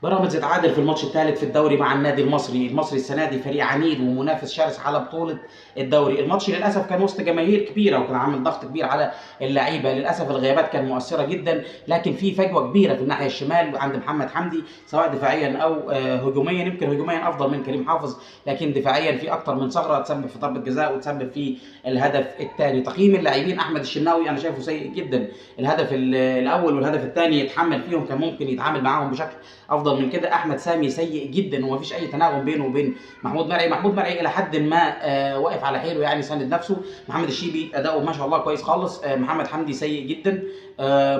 بيراميدز اتعادل في الماتش الثالث في الدوري مع النادي المصري، المصري السنه دي فريق عنيد ومنافس شرس على بطوله الدوري. الماتش للاسف كان وسط جماهير كبيره وكان عامل ضغط كبير على اللعيبه، للاسف الغيابات كانت مؤثره جدا، لكن في فجوه كبيره في الناحيه الشمال عند محمد حمدي سواء دفاعيا او هجوميا. يمكن هجوميا افضل من كريم حافظ، لكن دفاعيا في اكتر من ثغره تسبب في ضربه جزاء وتسبب في الهدف الثاني. تقييم اللاعبين: احمد الشناوي انا شايفه سيء جدا، الهدف الاول والهدف الثاني يتحمل فيهم، كان ممكن يتعامل معاهم بشكل افضل من كده. احمد سامي سيء جدا ومفيش اي تناغم بينه وبين محمود مرعي. محمود مرعي الى حد ما واقف على حيله، يعني ساند نفسه. محمد الشيبي اداؤه ما شاء الله كويس خالص. محمد حمدي سيء جدا.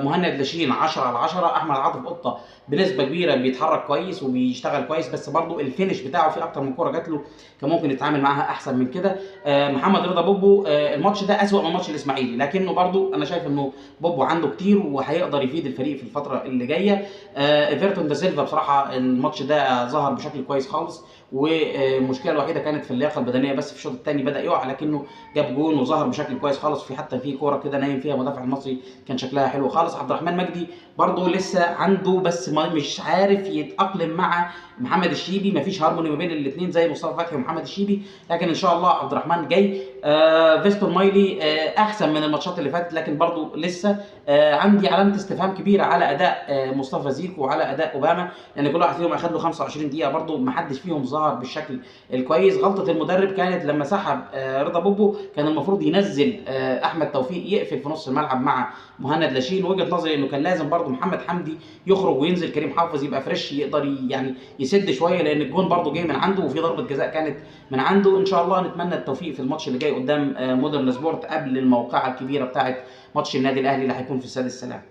مهند لاشين 10 على 10. احمد عاطف قطه بنسبه كبيره بيتحرك كويس وبيشتغل كويس، بس برضه الفينش بتاعه في اكتر من كوره جات له كان ممكن يتعامل معاها احسن من كده. محمد رضا بوبو الماتش ده اسوأ من ماتش الاسماعيلي، لكنه برضه انا شايف انه بوبو عنده كتير وهيقدر يفيد الفريق في الفتره اللي جايه. ايفرتون دا سيلفا بصراحه الماتش ده ظهر بشكل كويس خالص، والمشكله الوحيده كانت في اللياقه البدنيه، بس في الشوط الثاني بدا يقع، لكنه جاب جون وظهر بشكل كويس خالص. في حتى في كوره كده نايم فيها مدافع المصري كان شكلها حلو خالص. عبد الرحمن مجدي برضه لسه عنده، بس مش عارف يتاقلم مع محمد الشيبي، مفيش هارموني ما بين الاثنين زي مصطفى فتحي ومحمد الشيبي، لكن ان شاء الله عبد الرحمن جاي. فيستون مايلي احسن من الماتشات اللي فاتت، لكن برضه لسه عندي علامه استفهام كبيره على اداء مصطفى زيكو وعلى اداء اوباما، لان كل واحد فيهم اخذ له 25 دقيقه، برضه ما حدش فيهم ظهر بالشكل الكويس. غلطه المدرب كانت لما سحب رضا بوبو، كان المفروض ينزل احمد توفيق يقفل في نص الملعب مع مهند لاشين. وجهه نظري انه كان لازم برضه محمد حمدي يخرج وينزل كريم حافظ يبقى فريش، يقدر يعني يسد شويه، لان الجون برضه جاي من عنده وفي ضربه جزاء كانت من عنده. ان شاء الله نتمنى التوفيق في الماتش اللي جاي قدام مودرن سبورت قبل الموقعه الكبيره بتاعه ماتش النادي الاهلي اللي هيكون في استاد السلام.